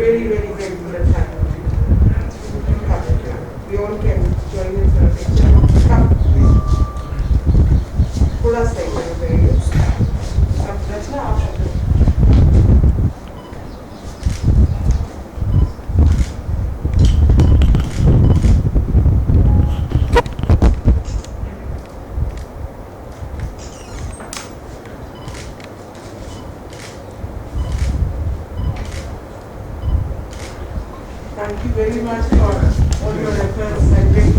really, really grateful and thankful to you. Come, we all can join in for a picture. Come. थोड़ा सा ही करेंगे। अब रचना आप शुरू। Thank you very much for all your efforts and great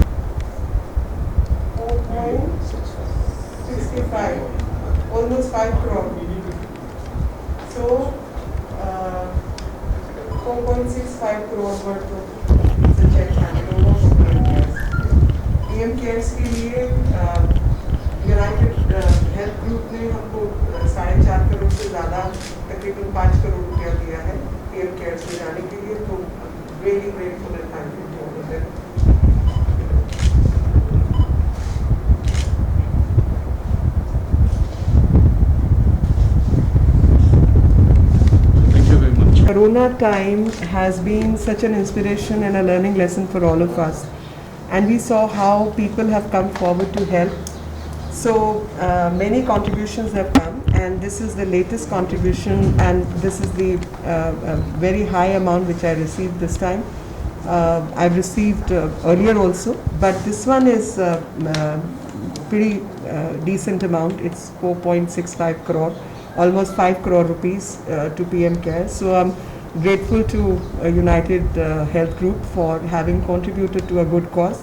4.65, almost 5 crore. So, 4.65 crore worth of the check handed over for PM Cares. PM Cares के लिए United health group ने हमको 4.5 करोड़ से ज़्यादा तकरीबन 5 करोड़ रुपया दिया है PM Cares में जाने के लिए, तो really grateful and thankful to all of them. Thank you very much. Corona time has been such an inspiration and a learning lesson for all of us, and we saw how people have come forward to help. So many contributions have come, and this is the latest contribution, and this is the very high amount which I received this time. I've received earlier also, but this one is pretty decent amount. It's 4.65 crore, almost 5 crore rupees to PM Care. So I'm grateful to United Health Group for having contributed to a good cause.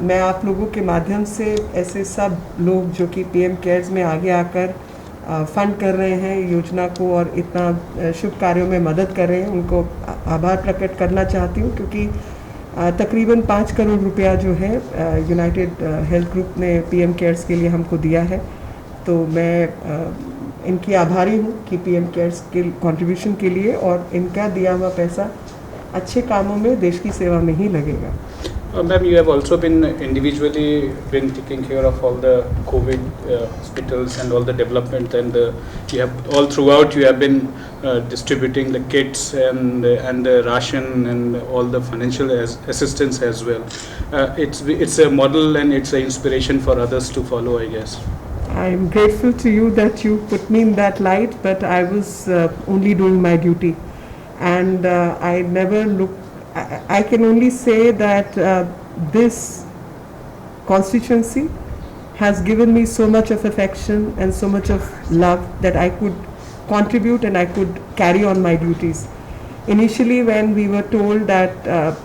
मैं आप लोगों के माध्यम से ऐसे सब लोग जो कि PM Cares में आगे आकर फंड कर रहे हैं योजना को और इतना शुभ कार्यों में मदद कर रहे हैं, उनको आभार प्रकट करना चाहती हूँ, क्योंकि तकरीबन 5 करोड़ रुपया जो है यूनाइटेड हेल्थ ग्रुप ने PM Cares के लिए हमको दिया है। तो मैं इनकी आभारी हूँ कि PM Cares के कंट्रीब्यूशन के लिए, और इनका दिया हुआ पैसा अच्छे कामों में देश की सेवा में ही लगेगा। Ma'am, you have also been individually been taking care of all the COVID hospitals and all the development, and you have all throughout you have been distributing the kits and the ration and all the financial assistance as well. It's a model and it's an inspiration for others to follow, I guess. I'm grateful to you that you put me in that light, but I was only doing my duty, and I never looked. I can only say that this constituency has given me so much of affection and so much of love that I could contribute and I could carry on my duties. Initially, when we were told that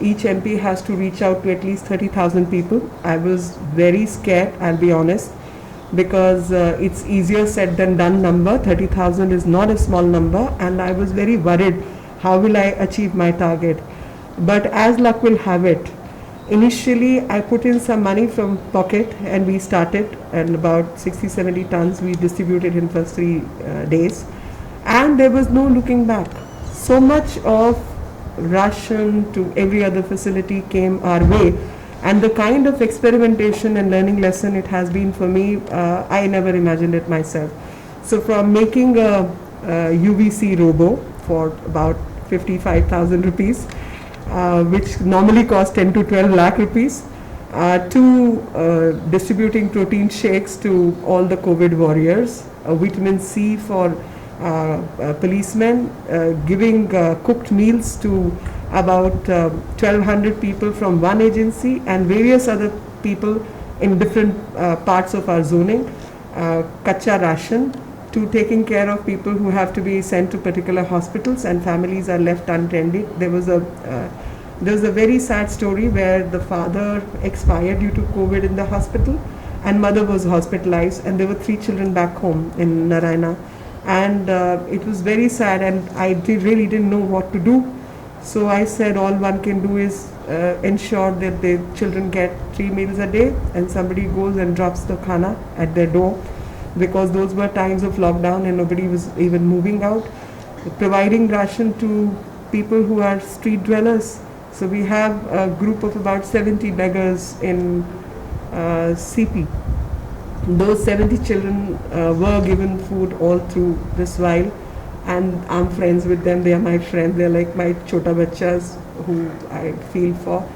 each MP has to reach out to at least 30,000 people, I was very scared, I'll be honest, because it's easier said than done number. 30,000 is not a small number, and I was very worried, how will I achieve my target? But as luck will have it, initially I put in some money from pocket and we started, and about 60-70 tons we distributed in first 3 days, and there was no looking back. So much of ration to every other facility came our way, and the kind of experimentation and learning lesson it has been for me, I never imagined it myself. So from making a UVC robo for about 55,000 rupees, which normally cost 10 to 12 lakh rupees, to distributing protein shakes to all the COVID warriors, vitamin C for policemen, giving cooked meals to about 1200 people from one agency and various other people in different parts of our zoning, kacha ration, to taking care of people who have to be sent to particular hospitals and families are left untended. There was a very sad story where the father expired due to COVID in the hospital, and mother was hospitalized, and there were 3 children back home in Narayana, and it was very sad, and I really didn't know what to do. So I said all one can do is ensure that the children get 3 meals a day, and somebody goes and drops the khana at their door, because those were times of lockdown and nobody was even moving out, providing ration to people who are street dwellers. So we have a group of about 70 beggars in CP. Those 70 children were given food all through this while, and I'm friends with them. They are my friends. They're like my chota bachas who I feel for.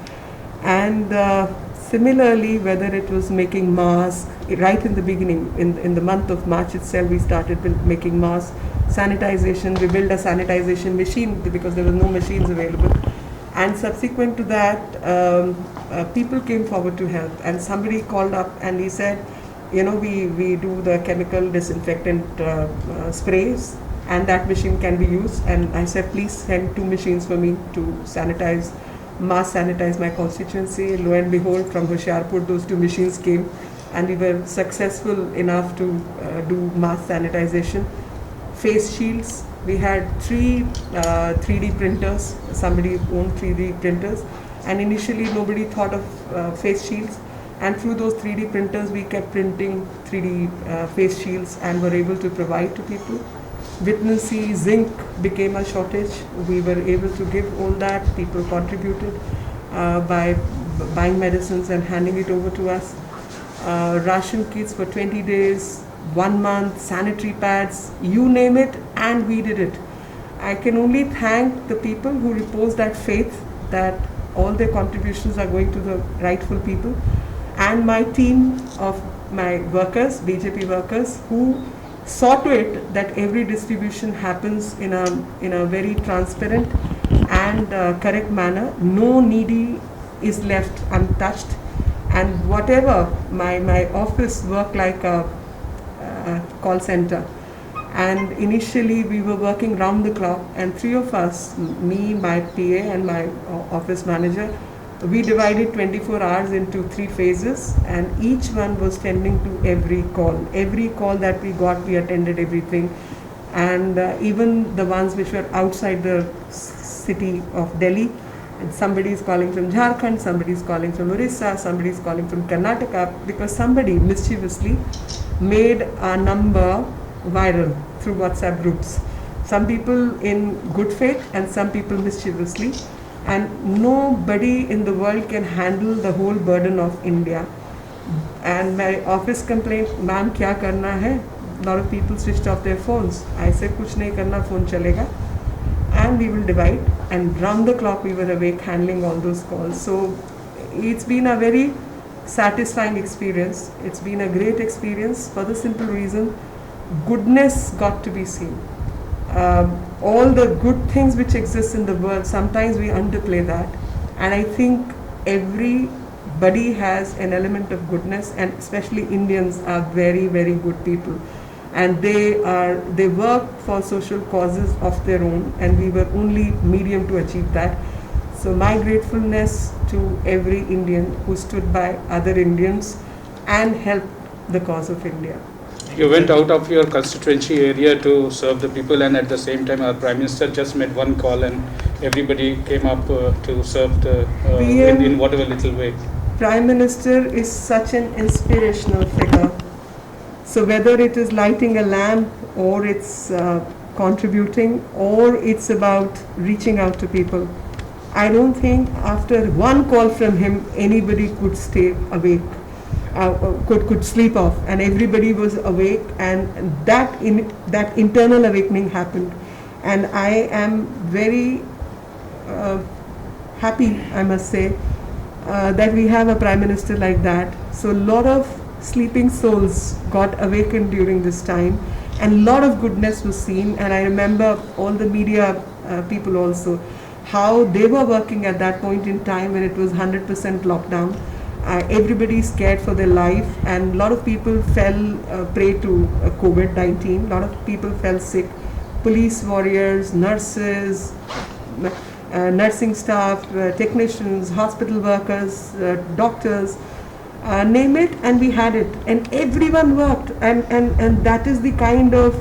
And similarly, whether it was making masks, right in the beginning, in the month of March itself, we started making masks, sanitization. We built a sanitization machine because there were no machines available. And subsequent to that, people came forward to help. And somebody called up and he said, we do the chemical disinfectant sprays, and that machine can be used. And I said, please send 2 machines for me to mass sanitize my constituency. Lo and behold, from Hoshiarpur, those 2 machines came, and we were successful enough to do mass sanitization. Face shields, we had 3 3D printers. Somebody owned 3D printers, and initially nobody thought of face shields. And through those 3D printers, we kept printing 3D face shields and were able to provide to people. Vitamin C, zinc became a shortage. We were able to give all that. People contributed by buying medicines and handing it over to us. Ration kits for 20 days, 1 month, sanitary pads, you name it, and we did it. I can only thank the people who repose that faith that all their contributions are going to the rightful people, and my team of my workers, BJP workers, who saw to it that every distribution happens in a very transparent and correct manner. No needy is left untouched, and whatever, my office worked like a call center. And initially we were working round the clock, and 3 of us, me, my PA and my office manager, we divided 24 hours into 3 phases, and each one was tending to every call. Every call that we got, we attended everything. And even the ones which were outside the city of Delhi, and somebody is calling from Jharkhand, somebody is calling from Orissa, somebody is calling from Karnataka, because somebody mischievously made a number viral through WhatsApp groups. Some people in good faith and some people mischievously. And nobody in the world can handle the whole burden of India. And my office complaint, ma'am, kya karna hai? A lot of people switched off their phones. I said, kuch nahi karna, phone chalega. And we will divide. And round the clock we were awake handling all those calls. So it's been a very satisfying experience. It's been a great experience for the simple reason, goodness got to be seen. All the good things which exist in the world, sometimes we underplay that, and I think everybody has an element of goodness, and especially Indians are very, very good people, and they work for social causes of their own, and we were only medium to achieve that. So my gratefulness to every Indian who stood by other Indians and helped the cause of India. You went out of your constituency area to serve the people, and at the same time our Prime Minister just made one call and everybody came up to serve the, in whatever little way. Prime Minister is such an inspirational figure. So whether it is lighting a lamp, or it's contributing, or it's about reaching out to people, I don't think after one call from him anybody could stay awake. Could sleep off, and everybody was awake, and that internal awakening happened, and I am very happy, I must say, that we have a Prime Minister like that. So a lot of sleeping souls got awakened during this time, and a lot of goodness was seen. And I remember all the media people also, how they were working at that point in time when it was 100% lockdown. Everybody is scared for their life, and a lot of people fell prey to COVID-19. A lot of people fell sick. Police warriors, nurses, nursing staff, technicians, hospital workers, doctors, name it, and we had it. And everyone worked, and that is the kind of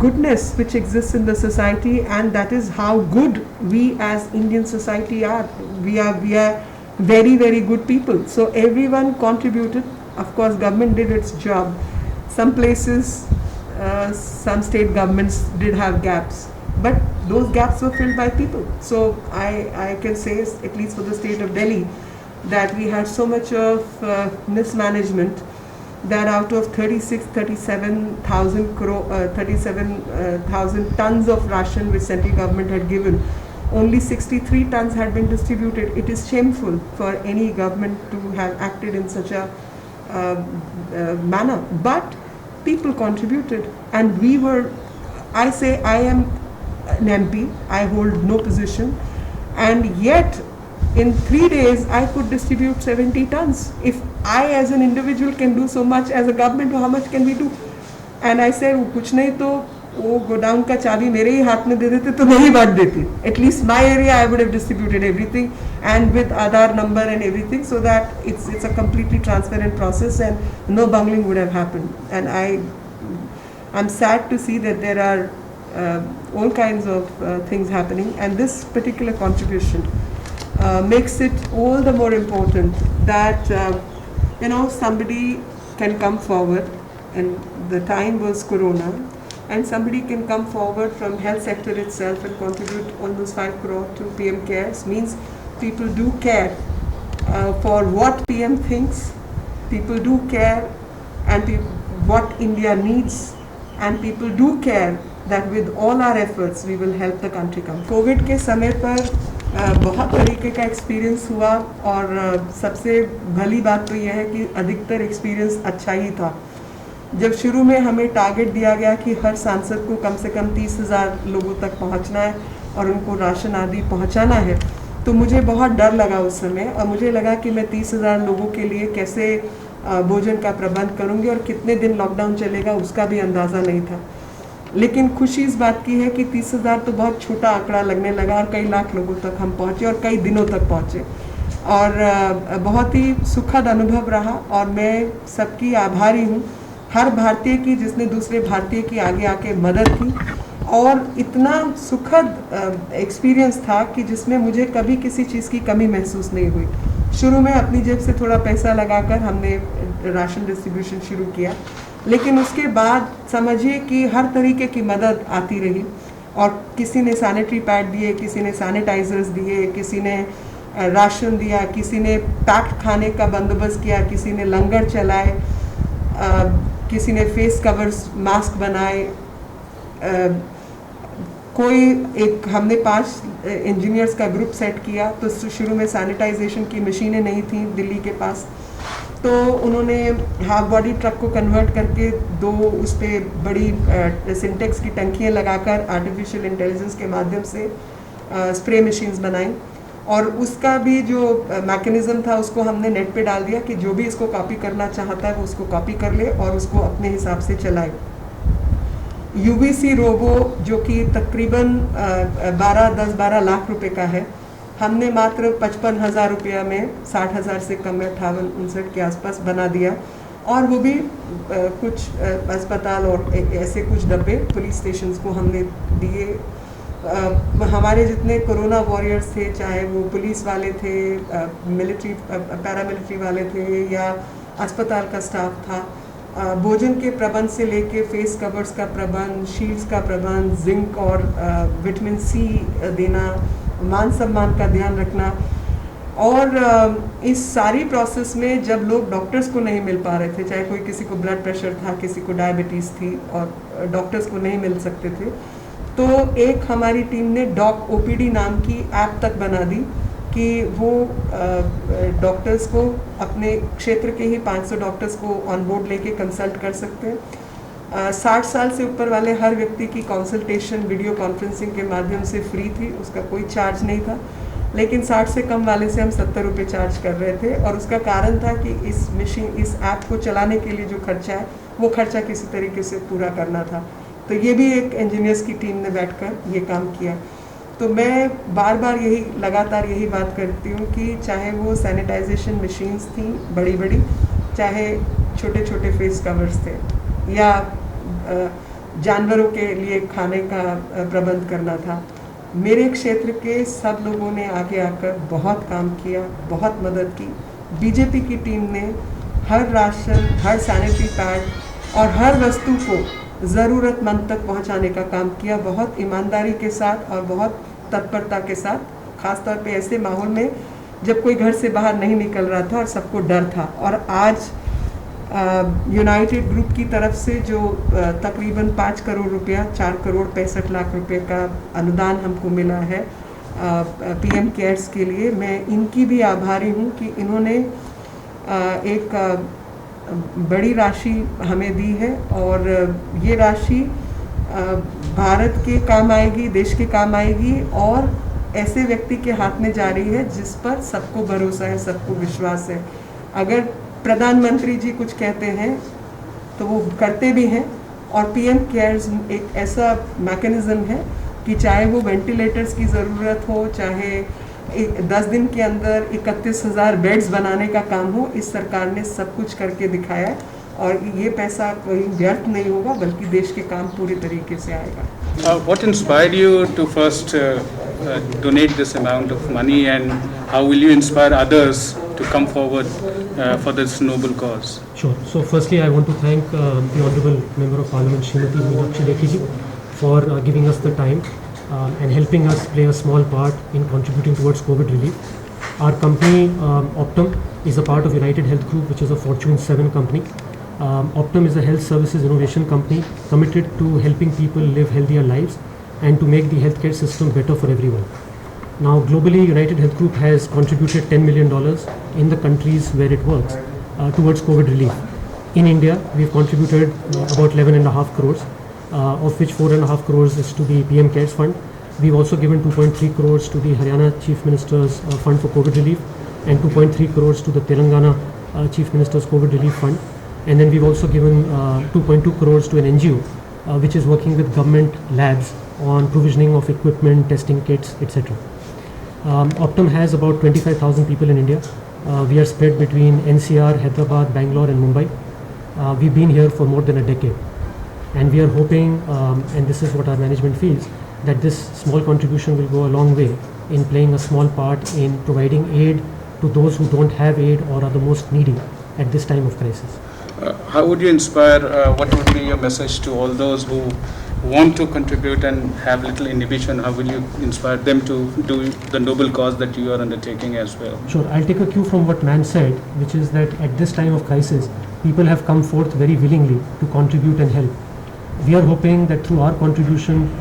goodness which exists in the society, and that is how good we as Indian society are. We are very, very good people. So everyone contributed. Of course, government did its job. Some places, some state governments did have gaps, but those gaps were filled by people. So I can say, at least for the state of Delhi, that we had so much of mismanagement that out of 37,000 tons of ration which central government had given, only 63 tons had been distributed. It is shameful for any government to have acted in such a manner. But people contributed, and we were, I say I am an MP, I hold no position, and yet in 3 days I could distribute 70 tons. If I as an individual can do so much, as a government how much can we do? And I said कुछ नहीं तो वो godown का चाबी मेरे ही हाथ में दे देते तो मैं ही बांट देती. At least my area I would have distributed everything, and with Aadhaar number and everything, so that it's a completely transparent process and no bungling would have happened. And I'm sad to see that there are all kinds of things happening, and this particular contribution makes it all the more important that somebody can come forward, and the time was Corona, and somebody can come forward from health sector itself and contribute almost 5 crore to PM Cares. Means people do care for what PM thinks, people do care and what India needs, and people do care that with all our efforts we will help the country come. Covid के समय पर बहुत तरीके का experience हुआ, और सबसे भली बात तो यह है कि अधिकतर एक्सपीरियंस अच्छा ही था. जब शुरू में हमें टारगेट दिया गया कि हर सांसद को कम से कम 30,000 लोगों तक पहुंचना है और उनको राशन आदि पहुंचाना है, तो मुझे बहुत डर लगा उस समय, और मुझे लगा कि मैं 30,000 लोगों के लिए कैसे भोजन का प्रबंध करूंगी और कितने दिन लॉकडाउन चलेगा उसका भी अंदाज़ा नहीं था. लेकिन खुशी इस बात की है कि 30,000 तो बहुत छोटा आंकड़ा लगने लगा, और कई लाख लोगों तक हम पहुँचे और कई दिनों तक पहुँचे, और बहुत ही सुखद अनुभव रहा. और मैं सबकी आभारी हूँ, हर भारतीय की जिसने दूसरे भारतीय की आगे आके मदद की, और इतना सुखद एक्सपीरियंस था कि जिसमें मुझे कभी किसी चीज़ की कमी महसूस नहीं हुई. शुरू में अपनी जेब से थोड़ा पैसा लगाकर हमने राशन डिस्ट्रीब्यूशन शुरू किया, लेकिन उसके बाद समझिए कि हर तरीके की मदद आती रही, और किसी ने सैनिटरी पैड दिए, किसी ने सैनिटाइजर्स दिए, किसी ने राशन दिया, किसी ने पैक्ड खाने का बंदोबस्त किया, किसी ने लंगर चलाए, किसी ने फेस कवर्स मास्क बनाए, कोई एक हमने 5 इंजीनियर्स का ग्रुप सेट किया. तो शुरू में सैनिटाइजेशन की मशीनें नहीं थी दिल्ली के पास, तो उन्होंने हाफ बॉडी ट्रक को कन्वर्ट करके 2 उस पर बड़ी सिंटेक्स की टंकियाँ लगाकर आर्टिफिशियल इंटेलिजेंस के माध्यम से स्प्रे मशीन्स बनाई, और उसका भी जो मैकेनिज़्म था उसको हमने नेट पे डाल दिया कि जो भी इसको कॉपी करना चाहता है वो उसको कॉपी कर ले और उसको अपने हिसाब से चलाए. UVC रोबो जो कि तकरीबन 10-12 लाख रुपए का है, हमने मात्र 55,000 रुपया में 60,000 से कम में 58-59 के आसपास बना दिया, और वो भी कुछ अस्पताल और ऐसे कुछ डब्बे पुलिस स्टेशंस को हमने दिए. हमारे जितने कोरोना वॉरियर्स थे, चाहे वो पुलिस वाले थे, मिलिट्री पैरामिलिट्री वाले थे, या अस्पताल का स्टाफ था, भोजन के प्रबंध से लेके फेस कवर्स का प्रबंध, शील्ड्स का प्रबंध, जिंक और विटामिन C देना, मान सम्मान का ध्यान रखना. और इस सारी प्रोसेस में जब लोग डॉक्टर्स को नहीं मिल पा रहे थे, चाहे कोई किसी को ब्लड प्रेशर था, किसी को डायबिटीज़ थी और डॉक्टर्स को नहीं मिल सकते थे, तो एक हमारी टीम ने डॉक OPD नाम की ऐप तक बना दी कि वो डॉक्टर्स को अपने क्षेत्र के ही 500 डॉक्टर्स को ऑन बोर्ड लेके कंसल्ट कर सकते हैं. 60 साल से ऊपर वाले हर व्यक्ति की कंसल्टेशन वीडियो कॉन्फ्रेंसिंग के माध्यम से फ्री थी, उसका कोई चार्ज नहीं था. लेकिन 60 से कम वाले से हम 70 रुपये चार्ज कर रहे थे, और उसका कारण था कि इस ऐप को चलाने के लिए जो खर्चा है वो खर्चा किसी तरीके से पूरा करना था. तो ये भी एक इंजीनियर्स की टीम ने बैठकर ये काम किया. तो मैं बार बार लगातार यही बात करती हूँ कि चाहे वो सैनिटाइजेशन मशीन्स थी बड़ी बड़ी, चाहे छोटे छोटे फेस कवर्स थे, या जानवरों के लिए खाने का प्रबंध करना था, मेरे क्षेत्र के सब लोगों ने आगे आकर बहुत काम किया, बहुत मदद की. बीजेपी की टीम ने हर राशन, हर सैनिटरी पैड और हर वस्तु को ज़रूरतमंद तक पहुंचाने का काम किया, बहुत ईमानदारी के साथ और बहुत तत्परता के साथ, ख़ास तौर पे ऐसे माहौल में जब कोई घर से बाहर नहीं निकल रहा था और सबको डर था. और आज यूनाइटेड ग्रुप की तरफ से जो तकरीबन 5 करोड़ रुपया 4 करोड़ 65 लाख रुपए का अनुदान हमको मिला है पीएम केयर्स के लिए, मैं इनकी भी आभारी हूँ कि इन्होंने एक बड़ी राशि हमें दी है और ये राशि भारत के काम आएगी, देश के काम आएगी और ऐसे व्यक्ति के हाथ में जा रही है जिस पर सबको भरोसा है, सबको विश्वास है। अगर प्रधानमंत्री जी कुछ कहते हैं तो वो करते भी हैं और पीएम केयर्स एक ऐसा मैकेनिज्म है कि चाहे वो वेंटिलेटर्स की ज़रूरत हो, चाहे 10 दिन के अंदर 31,000 बेड्स बनाने का काम हो, इस सरकार ने सब कुछ करके दिखाया है और ये पैसा कोई व्यर्थ नहीं होगा बल्कि देश के काम पूरे तरीके से आएगा। What inspired you to first donate this amount of money, and how will you inspire others to come forward for this noble cause? Sure. So firstly, I want to thank the Honourable Member of Parliament, Srimati Meenakshi Lekhi ji, for giving us the time and helping us play a small part in contributing towards COVID relief. Our company, Optum, is a part of United Health Group, which is a Fortune 7 company. Optum is a health services innovation company committed to helping people live healthier lives and to make the healthcare system better for everyone. Now, globally, United Health Group has contributed $10 million in the countries where it works towards COVID relief. In India, we have contributed about 11.5 crores, of which 4.5 crores is to the PM CARES Fund. We've also given 2.3 crores to the Haryana Chief Minister's Fund for COVID Relief and 2.3 crores to the Telangana Chief Minister's COVID Relief Fund. And then we've also given 2.2 crores to an NGO which is working with government labs on provisioning of equipment, testing kits, etc. Optum has about 25,000 people in India. We are spread between NCR, Hyderabad, Bangalore and Mumbai. We've been here for more than a decade. And we are hoping, and this is what our management feels, that this small contribution will go a long way in playing a small part in providing aid to those who don't have aid or are the most needy at this time of crisis. How would you inspire, what would be your message to all those who want to contribute and have little inhibition? How will you inspire them to do the noble cause that you are undertaking as well? Sure, I'll take a cue from what Man said, which is that at this time of crisis, people have come forth very willingly to contribute and help. We are hoping that through our contribution,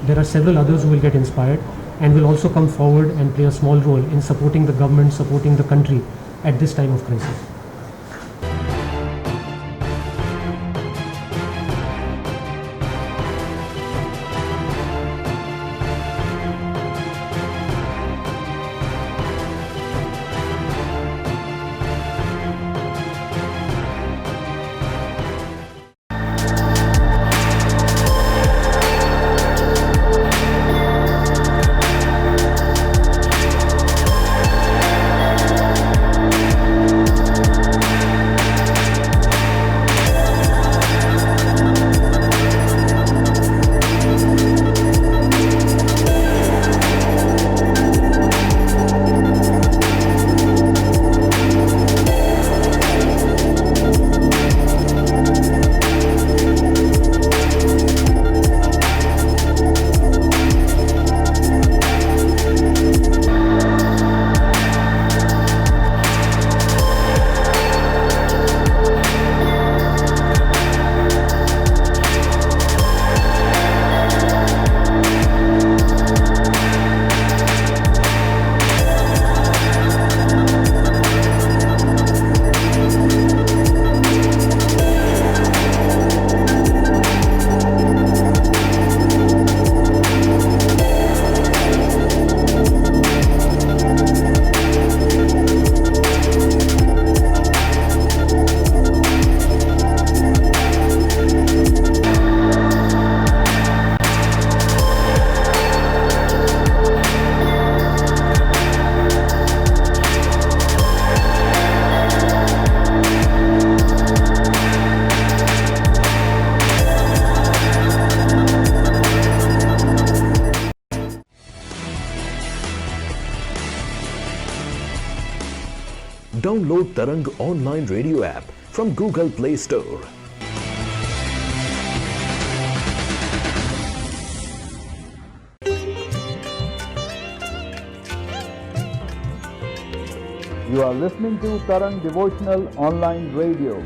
there are several others who will get inspired and will also come forward and play a small role in supporting the government, supporting the country at this time of crisis. Download Tarang online radio app from Google Play Store. You are listening to Tarang Devotional Online Radio.